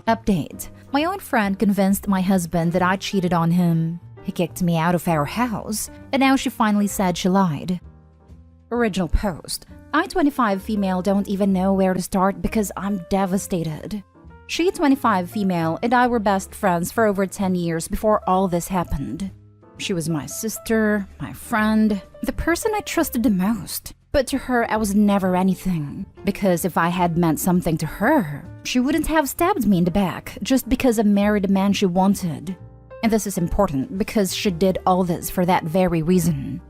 Update. My own friend convinced my husband that I cheated on him. He kicked me out of our house, and now she finally said she lied. Original post. I, 25 female, don't even know where to start because I'm devastated. She, 25 female, and I were best friends for over 10 years before all this happened. She was my sister, my friend, the person I trusted the most. But to her, I was never anything. Because if I had meant something to her, she wouldn't have stabbed me in the back just because I married the man she wanted. And this is important because she did all this for that very reason.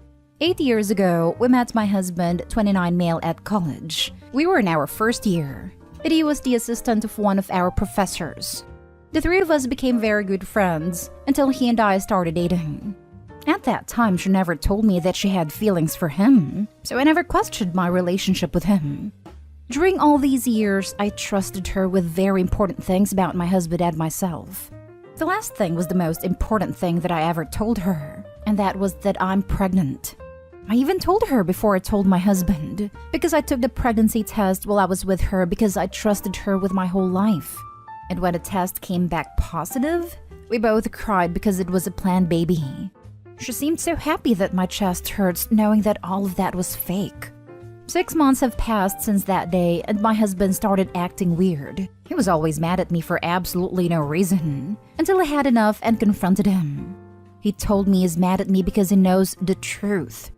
8 years ago, we met my husband, 29 male, at college. We were in our first year, and he was the assistant of one of our professors. The three of us became very good friends until he and I started dating. At that time, she never told me that she had feelings for him, so I never questioned my relationship with him. During all these years, I trusted her with very important things about my husband and myself. The last thing was the most important thing that I ever told her, and that was that I'm pregnant. I even told her before I told my husband, because I took the pregnancy test while I was with her because I trusted her with my whole life. And when the test came back positive, we both cried because it was a planned baby. She seemed so happy that my chest hurts knowing that all of that was fake. 6 months have passed since that day and my husband started acting weird. He was always mad at me for absolutely no reason, until I had enough and confronted him. He told me he's mad at me because he knows the truth.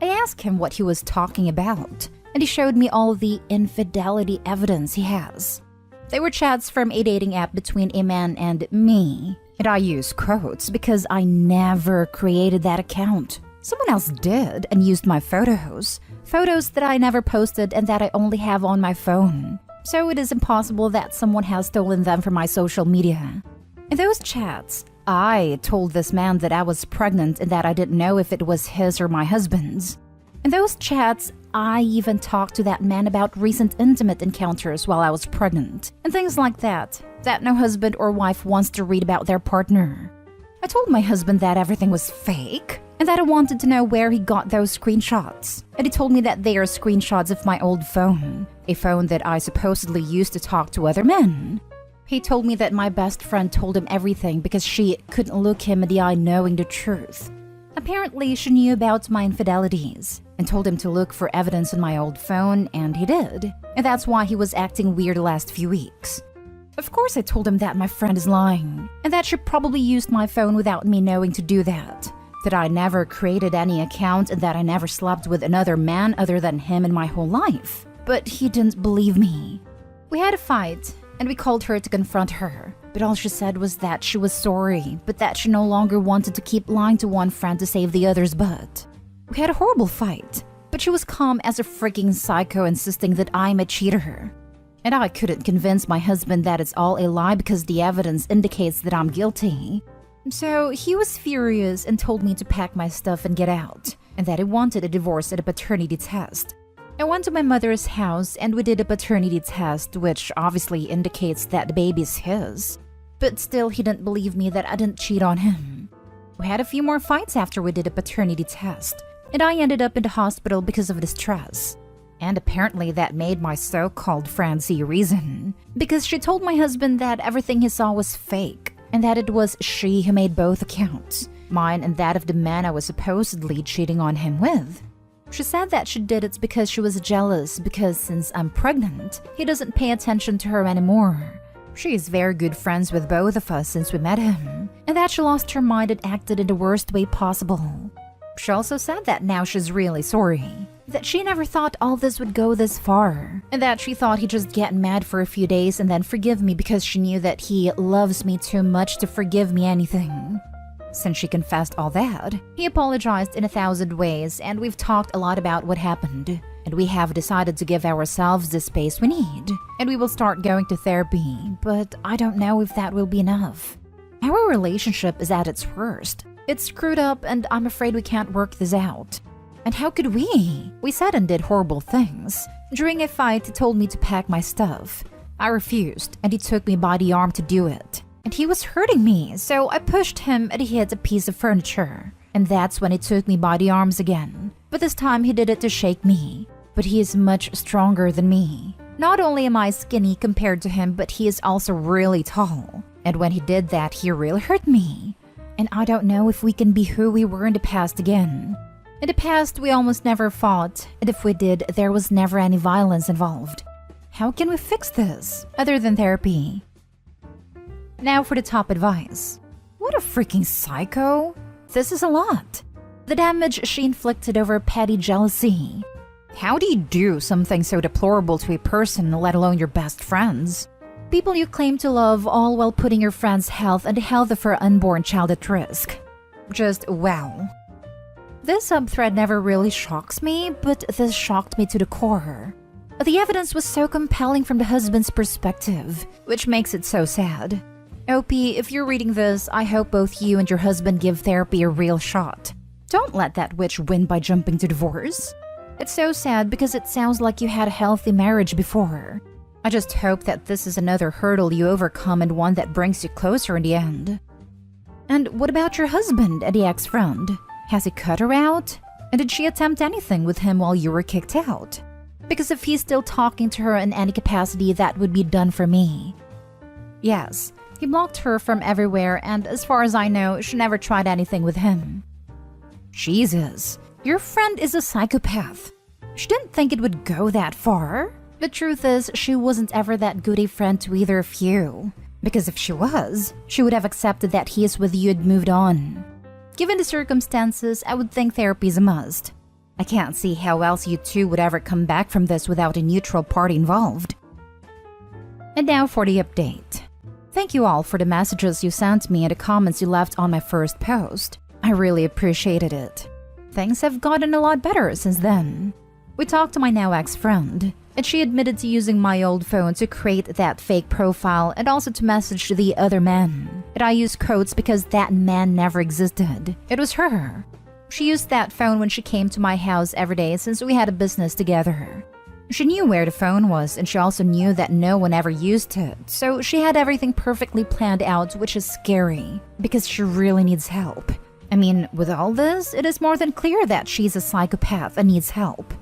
I asked him what he was talking about, and he showed me all the infidelity evidence he has. They were chats from a dating app between a man and me, and I use quotes because I never created that account. Someone else did and used my photos that I never posted and that I only have on my phone. So it is impossible that someone has stolen them from my social media. In those chats, I told this man that I was pregnant and that I didn't know if it was his or my husband's. In those chats, I even talked to that man about recent intimate encounters while I was pregnant, and things like that no husband or wife wants to read about their partner. I told my husband that everything was fake, and that I wanted to know where he got those screenshots. And he told me that they are screenshots of my old phone, a phone that I supposedly used to talk to other men. He told me that my best friend told him everything because she couldn't look him in the eye knowing the truth. Apparently, she knew about my infidelities and told him to look for evidence on my old phone, and he did. And that's why he was acting weird the last few weeks. Of course, I told him that my friend is lying, and that she probably used my phone without me knowing to do that I never created any account, and that I never slept with another man other than him in my whole life. But he didn't believe me. We had a fight, and we called her to confront her, but all she said was that she was sorry, but that she no longer wanted to keep lying to one friend to save the other's butt. We had a horrible fight, but she was calm as a freaking psycho, insisting that I'm a cheater. And I couldn't convince my husband that it's all a lie because the evidence indicates that I'm guilty. So he was furious and told me to pack my stuff and get out, and that he wanted a divorce and a paternity test. I went to my mother's house and we did a paternity test, which obviously indicates that the baby's his. But still, he didn't believe me that I didn't cheat on him. We had a few more fights after we did a paternity test, and I ended up in the hospital because of the stress. And apparently that made my so-called friend see reason, because she told my husband that everything he saw was fake, and that it was she who made both accounts, mine and that of the man I was supposedly cheating on him with. She said that she did it because she was jealous because since I'm pregnant, he doesn't pay attention to her anymore. She is very good friends with both of us since we met him, and that she lost her mind and acted in the worst way possible. She also said that now she's really sorry, that she never thought all this would go this far, and that she thought he'd just get mad for a few days and then forgive me because she knew that he loves me too much to forgive me anything. Since she confessed all that, he apologized in 1,000 ways, and we've talked a lot about what happened. And we have decided to give ourselves the space we need, and we will start going to therapy, but I don't know if that will be enough. Our relationship is at its worst. It's screwed up, and I'm afraid we can't work this out. And how could we? We said and did horrible things. During a fight, he told me to pack my stuff. I refused, and he took me by the arm to do it. And he was hurting me, so I pushed him and he hit a piece of furniture. And that's when he took me by the arms again. But this time he did it to shake me. But he is much stronger than me. Not only am I skinny compared to him, but he is also really tall. And when he did that, he really hurt me. And I don't know if we can be who we were in the past again. In the past, we almost never fought, and if we did, there was never any violence involved. How can we fix this, other than therapy? Now for the top advice. What a freaking psycho! This is a lot. The damage she inflicted over petty jealousy. How do you do something so deplorable to a person, let alone your best friends? People you claim to love, all while putting your friend's health and the health of her unborn child at risk. Just wow. This subthread never really shocks me, but this shocked me to the core. The evidence was so compelling from the husband's perspective, which makes it so sad. OP, if you're reading this, I hope both you and your husband give therapy a real shot. Don't let that witch win by jumping to divorce. It's so sad because it sounds like you had a healthy marriage before. I just hope that this is another hurdle you overcome and one that brings you closer in the end. And what about your husband and the ex-friend? Has he cut her out? And did she attempt anything with him while you were kicked out? Because if he's still talking to her in any capacity, that would be done for me. Yes, he blocked her from everywhere, and as far as I know, she never tried anything with him. Jesus, your friend is a psychopath. She didn't think it would go that far. The truth is, she wasn't ever that good a friend to either of you. Because if she was, she would have accepted that he is with you and moved on. Given the circumstances, I would think therapy is a must. I can't see how else you two would ever come back from this without a neutral party involved. And now for the update. Thank you all for the messages you sent me and the comments you left on my first post. I really appreciated it. Things have gotten a lot better since then. We talked to my now ex-friend, and she admitted to using my old phone to create that fake profile and also to message the other man. And I use quotes because that man never existed. It was her. She used that phone when she came to my house every day since we had a business together. She knew where the phone was, and she also knew that no one ever used it, so she had everything perfectly planned out, which is scary, because she really needs help. I mean, with all this, it is more than clear that she's a psychopath and needs help.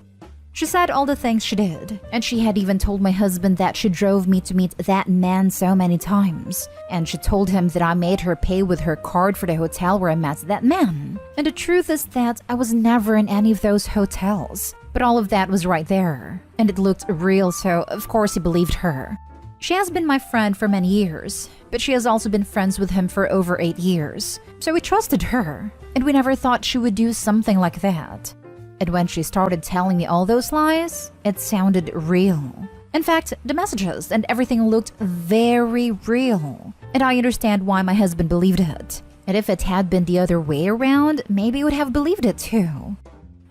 She said all the things she did, and she had even told my husband that she drove me to meet that man so many times. And she told him that I made her pay with her card for the hotel where I met that man. And the truth is that I was never in any of those hotels. But all of that was right there. And it looked real, so of course he believed her. She has been my friend for many years, but she has also been friends with him for over 8 years. So we trusted her, and we never thought she would do something like that. And when she started telling me all those lies, it sounded real. In fact, the messages and everything looked very real. And I understand why my husband believed it. And if it had been the other way around, maybe he would have believed it too.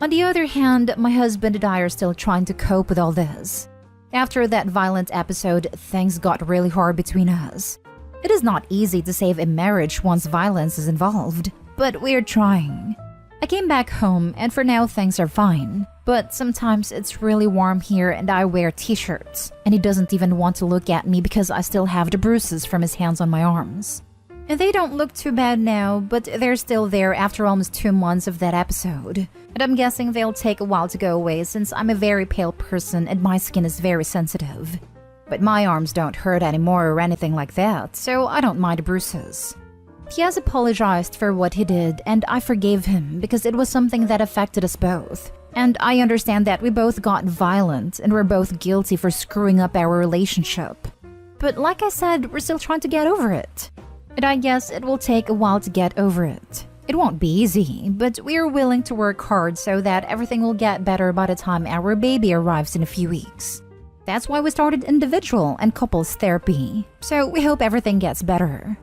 On the other hand, my husband and I are still trying to cope with all this. After that violent episode, things got really hard between us. It is not easy to save a marriage once violence is involved, but we're trying. I came back home, and for now things are fine. But sometimes it's really warm here and I wear t-shirts, and he doesn't even want to look at me because I still have the bruises from his hands on my arms. And they don't look too bad now, but they're still there after almost 2 months of that episode. And I'm guessing they'll take a while to go away since I'm a very pale person and my skin is very sensitive. But my arms don't hurt anymore or anything like that, so I don't mind the bruises. He has apologized for what he did, and I forgave him because it was something that affected us both. And I understand that we both got violent and we're both guilty for screwing up our relationship. But like I said, we're still trying to get over it. And I guess it will take a while to get over it. It won't be easy, but we are willing to work hard so that everything will get better by the time our baby arrives in a few weeks. That's why we started individual and couples therapy, so we hope everything gets better.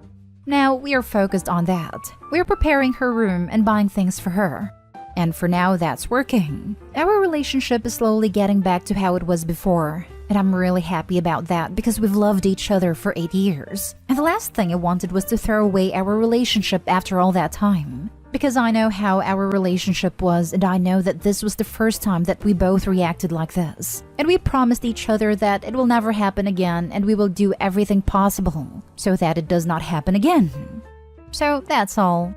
Now we are focused on that. We are preparing her room and buying things for her. And for now, that's working. Our relationship is slowly getting back to how it was before. And I'm really happy about that because we've loved each other for 8 years. And the last thing I wanted was to throw away our relationship after all that time. Because I know how our relationship was, and I know that this was the first time that we both reacted like this. And we promised each other that it will never happen again, and we will do everything possible so that it does not happen again. So that's all.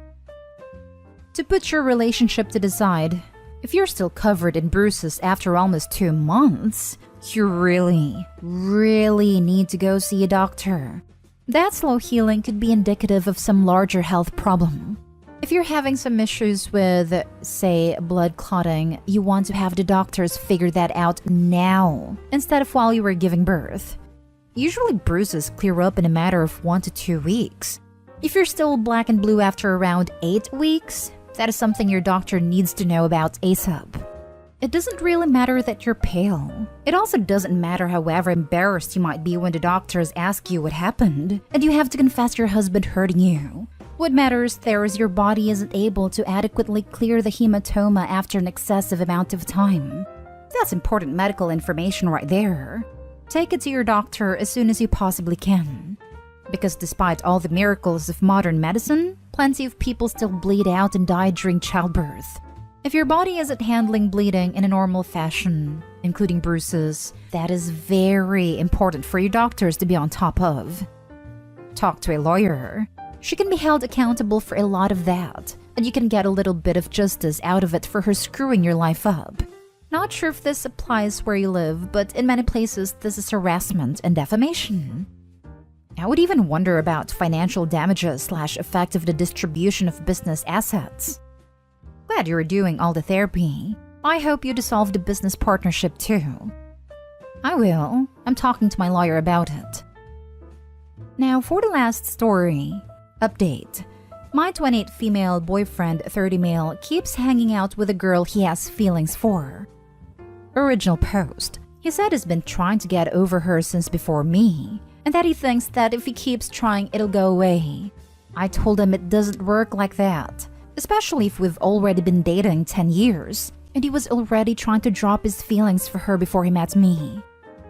To put your relationship to the side, if you're still covered in bruises after almost 2 months, You really need to go see a doctor. That slow healing could be indicative of some larger health problem. If you're having some issues with, say, blood clotting, you want to have the doctors figure that out now, instead of while you were giving birth. Usually bruises clear up in a matter of 1 to 2 weeks. If you're still black and blue after around 8 weeks, that is something your doctor needs to know about ASAP. It doesn't really matter that you're pale. It also doesn't matter however embarrassed you might be when the doctors ask you what happened, and you have to confess your husband hurting you. What matters there is your body isn't able to adequately clear the hematoma after an excessive amount of time. That's important medical information right there. Take it to your doctor as soon as you possibly can. Because despite all the miracles of modern medicine, plenty of people still bleed out and die during childbirth. If your body isn't handling bleeding in a normal fashion, including bruises, that is very important for your doctors to be on top of. Talk to a lawyer. She can be held accountable for a lot of that, and you can get a little bit of justice out of it for her screwing your life up. Not sure if this applies where you live, but in many places this is harassment and defamation. I would even wonder about financial damages / effect of the distribution of business assets. Glad you're doing all the therapy. I hope you dissolve the business partnership too. I will. I'm talking to my lawyer about it. Now for the last story. Update. My 28 female boyfriend, 30 male, keeps hanging out with a girl he has feelings for. Original post. He said he's been trying to get over her since before me, and that he thinks that if he keeps trying, it'll go away. I told him it doesn't work like that, especially if we've already been dating 10 years, and he was already trying to drop his feelings for her before he met me.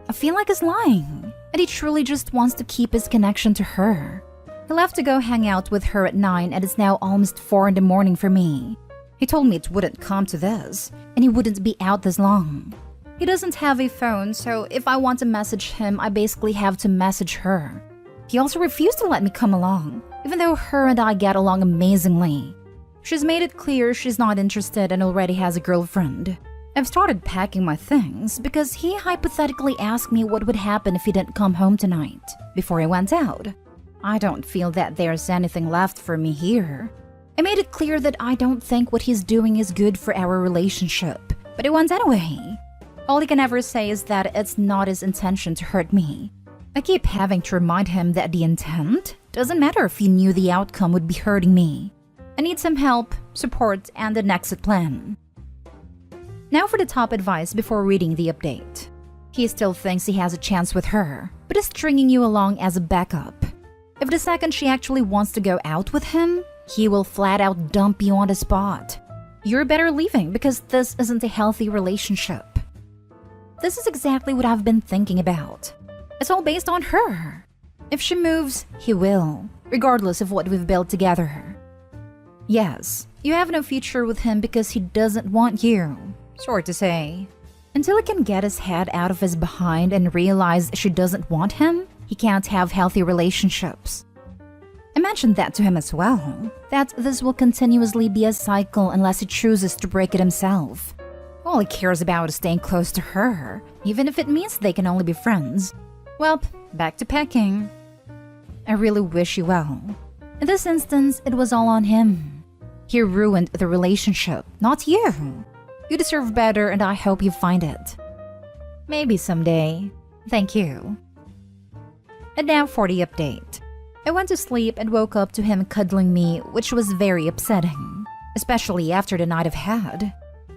I feel like he's lying, and he truly just wants to keep his connection to her. He left to go hang out with her at 9 and it's now almost 4 in the morning for me. He told me it wouldn't come to this, and he wouldn't be out this long. He doesn't have a phone, so if I want to message him, I basically have to message her. He also refused to let me come along, even though her and I get along amazingly. She's made it clear she's not interested and already has a girlfriend. I've started packing my things because he hypothetically asked me what would happen if he didn't come home tonight, before he went out. I don't feel that there's anything left for me here. I made it clear that I don't think what he's doing is good for our relationship, but he went anyway. All he can ever say is that it's not his intention to hurt me. I keep having to remind him that the intent doesn't matter if he knew the outcome would be hurting me. I need some help, support, and an exit plan. Now for the top advice before reading the update. He still thinks he has a chance with her, but is stringing you along as a backup. If the second she actually wants to go out with him, he will flat out dump you on the spot. You're better leaving because this isn't a healthy relationship. This is exactly what I've been thinking about. It's all based on her. If she moves, he will, regardless of what we've built together. Yes, you have no future with him because he doesn't want you. Sure to say. Until he can get his head out of his behind and realize she doesn't want him, he can't have healthy relationships. I mentioned that to him as well, that this will continuously be a cycle unless he chooses to break it himself. All he cares about is staying close to her, even if it means they can only be friends. Well, back to packing. I really wish you well. In this instance, it was all on him. He ruined the relationship, not you. You deserve better and I hope you find it. Maybe someday. Thank you. And now for the update. I went to sleep and woke up to him cuddling me, which was very upsetting, especially after the night I've had.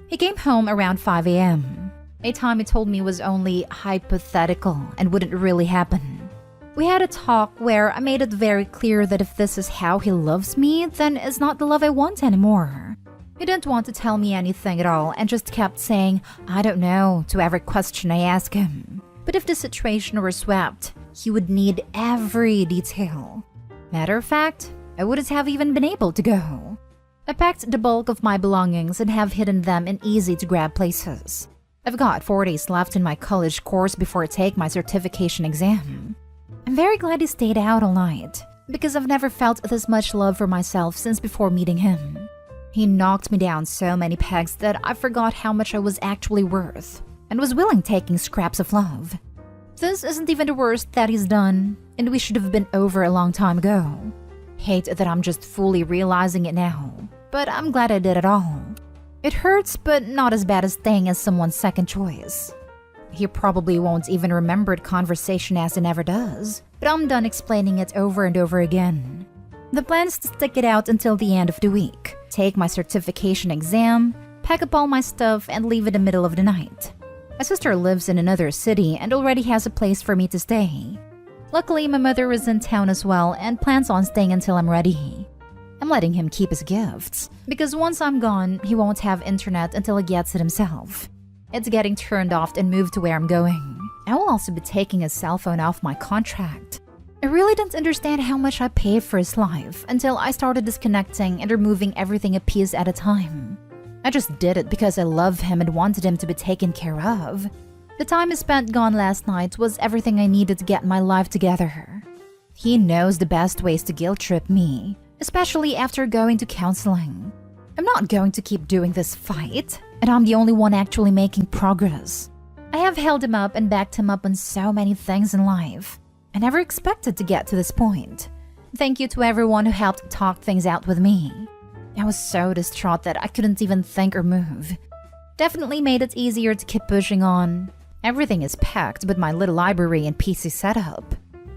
He came home around 5 a.m., a time he told me was only hypothetical and wouldn't really happen. We had a talk where I made it very clear that if this is how he loves me, then it's not the love I want anymore. He didn't want to tell me anything at all and just kept saying, I don't know, to every question I asked him. But if the situation were swept, he would need every detail. Matter of fact, I wouldn't have even been able to go. I packed the bulk of my belongings and have hidden them in easy-to-grab places. I've got 4 days left in my college course before I take my certification exam. I'm very glad he stayed out all night, because I've never felt this much love for myself since before meeting him. He knocked me down so many pegs that I forgot how much I was actually worth. and was willing taking scraps of love. This isn't even the worst that he's done, and we should have been over a long time ago. Hate that I'm just fully realizing it now, but I'm glad I did it all. It hurts, but not as bad as staying as someone's second choice. He probably won't even remember the conversation as he never does, but I'm done explaining it over and over again. The plan is to stick it out until the end of the week, take my certification exam, pack up all my stuff, and leave in the middle of the night. My sister lives in another city and already has a place for me to stay. Luckily, my mother is in town as well and plans on staying until I'm ready. I'm letting him keep his gifts, because once I'm gone, he won't have internet until he gets it himself. It's getting turned off and moved to where I'm going. I will also be taking his cell phone off my contract. I really didn't understand how much I paid for his life until I started disconnecting and removing everything a piece at a time. I just did it because I love him and wanted him to be taken care of. The time I spent gone last night was everything I needed to get my life together. He knows the best ways to guilt trip me, especially after going to counseling. I'm not going to keep doing this fight, and I'm the only one actually making progress. I have held him up and backed him up on so many things in life. I never expected to get to this point. Thank you to everyone who helped talk things out with me. I was so distraught that I couldn't even think or move. Definitely made it easier to keep pushing on. Everything is packed but my little library and PC setup.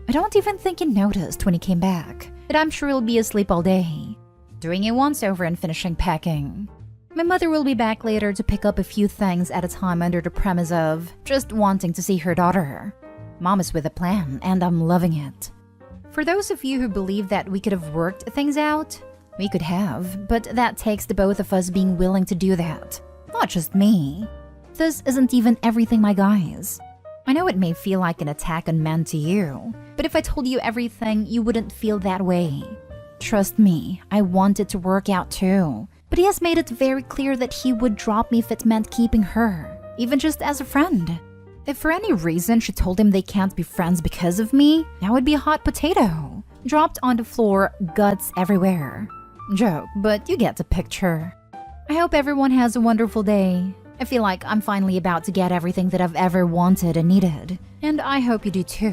I don't even think he noticed when he came back, but I'm sure he'll be asleep all day, doing a once-over and finishing packing. My mother will be back later to pick up a few things at a time under the premise of just wanting to see her daughter. Mom is with a plan, and I'm loving it. For those of you who believe that we could have worked things out, we could have, but that takes the both of us being willing to do that. Not just me. This isn't even everything, my guys. I know it may feel like an attack on men to you, but if I told you everything, you wouldn't feel that way. Trust me, I want it to work out too. But he has made it very clear that he would drop me if it meant keeping her, even just as a friend. If for any reason she told him they can't be friends because of me, I would be a hot potato, dropped on the floor, guts everywhere. Joke, but you get the picture. I hope everyone has a wonderful day. I feel like I'm finally about to get everything that I've ever wanted and needed, and I hope you do too.